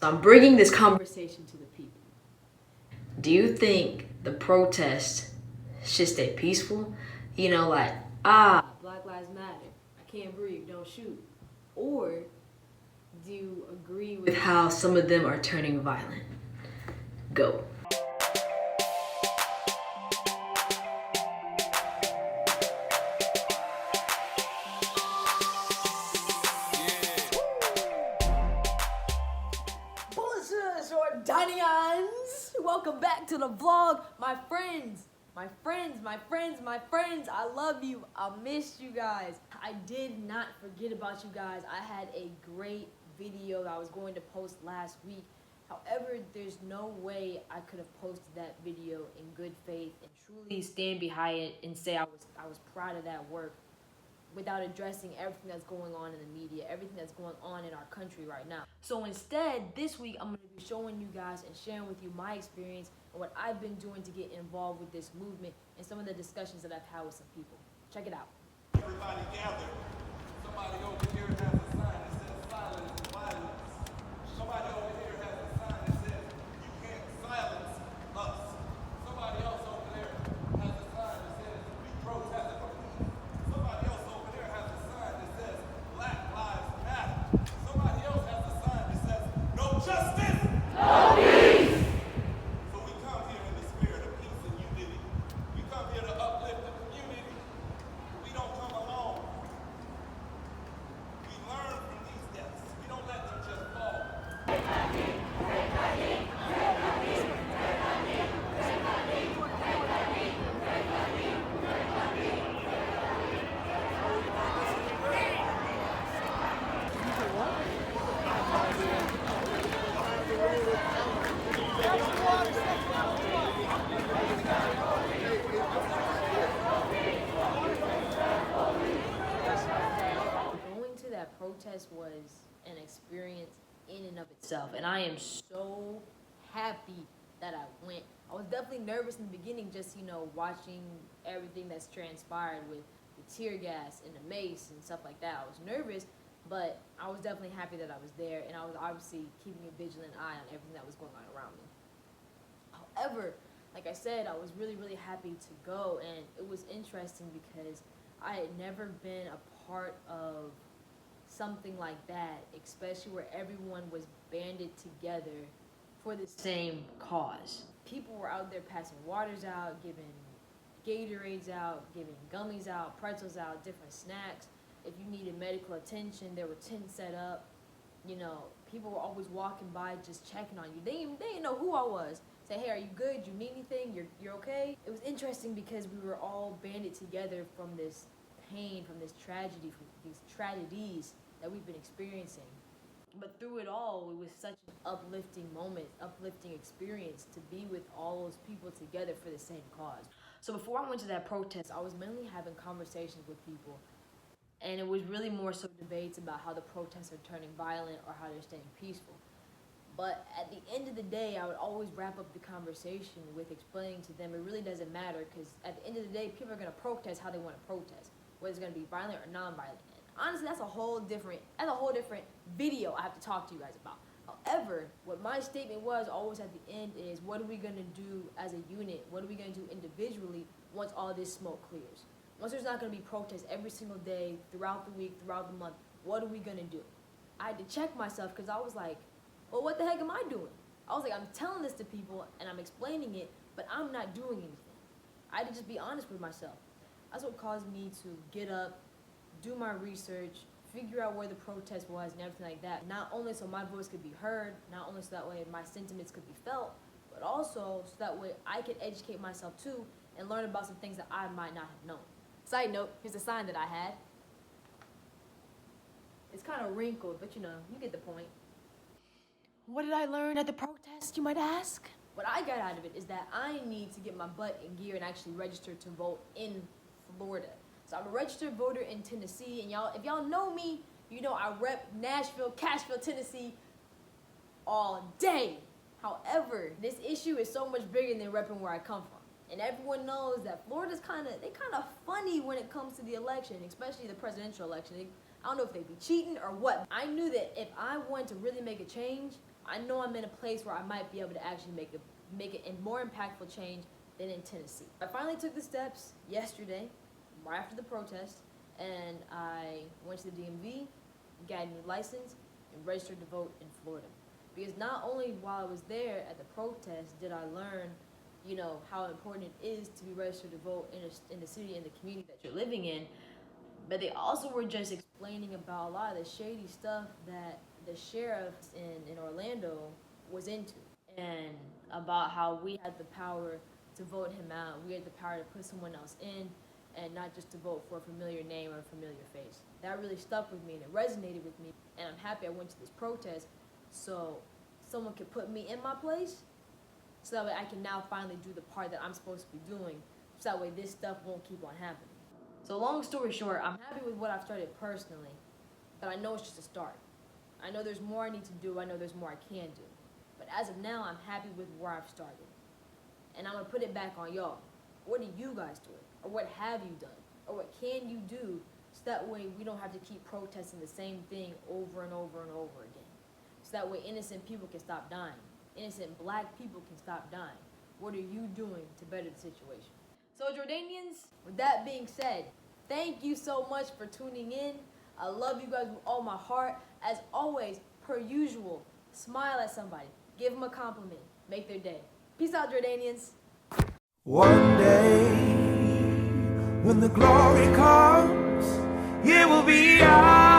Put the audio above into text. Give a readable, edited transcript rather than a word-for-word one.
So I'm bringing this conversation to the people. Do you think the protest should stay peaceful? You know, like, Black Lives Matter, I can't breathe, don't shoot. Or do you agree with how some of them are turning violent? Go. Buzzers or Danians, welcome back to the vlog. My friends, I love you. I missed you guys. I did not forget about you guys. I had a great video that I was going to post last week. However, there's no way I could have posted that video in good faith and truly stand behind it and say I was proud of that work without addressing everything that's going on in the media, everything that's going on in our country right now. So instead, this week, I'm going to be showing you guys and sharing with you my experience and what I've been doing to get involved with this movement and some of the discussions that I've had with some people. Check it out. Everybody gather. Somebody over here has a sign that says silence and violence. Somebody over here has a sign that says you can't silence us. Somebody else over there has a sign that says we protest the police. Somebody else over there has a sign that says Black Lives Matter. Somebody else has a sign that says no justice, no peace. So we come here in the spirit of peace and unity. We come here to uplift the community. We don't come alone. We learn from these deaths. We don't let them just fall. Going to that protest was an experience in and of itself, and I am so happy that I went. I was definitely nervous in the beginning, just watching everything that's transpired with the tear gas and the mace and stuff like that. I was nervous, but I was definitely happy that I was there, and I was obviously keeping a vigilant eye on everything that was going on around me. However, like I said, I was really, really happy to go, and it was interesting because I had never been a part of something like that, especially where everyone was banded together for the same cause. People were out there passing waters out, giving Gatorades out, giving gummies out, pretzels out, different snacks. If you needed medical attention, there were tents set up. People were always walking by just checking on you. They didn't know who I was. Say, hey, are you good? You need anything? You're okay? It was interesting because we were all banded together from this pain, from this tragedy, from these tragedies that we've been experiencing. But through it all, it was such an uplifting moment, uplifting experience to be with all those people together for the same cause. So before I went to that protest, I was mainly having conversations with people. And it was really more so debates about how the protests are turning violent or how they're staying peaceful. But at the end of the day, I would always wrap up the conversation with explaining to them it really doesn't matter, because at the end of the day, people are going to protest how they want to protest, whether it's going to be violent or non-violent. And honestly, that's a whole different video I have to talk to you guys about. However, what my statement was always at the end is, what are we going to do as a unit? What are we going to do individually once all this smoke clears? Once there's not going to be protests every single day, throughout the week, throughout the month, what are we going to do? I had to check myself because I was like, well, what the heck am I doing? I was like, I'm telling this to people and I'm explaining it, but I'm not doing anything. I had to just be honest with myself. That's what caused me to get up, do my research, figure out where the protest was and everything like that. Not only so my voice could be heard, not only so that way my sentiments could be felt, but also so that way I could educate myself too and learn about some things that I might not have known. Side note, here's a sign that I had. It's kind of wrinkled, but you get the point. What did I learn at the protest, you might ask? What I got out of it is that I need to get my butt in gear and actually register to vote in Florida. So I'm a registered voter in Tennessee, and if y'all know me, I rep Nashville, Cashville, Tennessee all day. However, this issue is so much bigger than repping where I come from. And everyone knows that Florida's kind of funny when it comes to the election, especially the presidential election. I don't know if they be cheating or what. I knew that if I wanted to really make a change, I know I'm in a place where I might be able to actually make a more impactful change than in Tennessee. I finally took the steps yesterday, right after the protest, and I went to the DMV, got a new license, and registered to vote in Florida. Because not only while I was there at the protest did I learn, how important it is to be registered to vote in the city and the community that you're living in, but they also were just explaining about a lot of the shady stuff that the sheriff in Orlando was into, and about how we had the power to vote him out. We had the power to put someone else in, and not just to vote for a familiar name or a familiar face. That really stuck with me, and it resonated with me, and I'm happy I went to this protest so someone could put me in my place, so that way I can now finally do the part that I'm supposed to be doing, so that way this stuff won't keep on happening. So long story short, I'm happy with what I've started personally, but I know it's just a start. I know there's more I need to do, I know there's more I can do. But as of now, I'm happy with where I've started. And I'm gonna put it back on y'all. What are you guys doing? Or what have you done? Or what can you do so that way we don't have to keep protesting the same thing over and over and over again? So that way innocent people can stop dying. Innocent black people can stop dying. What are you doing to better the situation? So Jordanians, with that being said, thank you so much for tuning in. I love you guys with all my heart. As always, per usual, smile at somebody. Give them a compliment. Make their day. Peace out, Jordanians. One day, when the glory comes, it will be ours.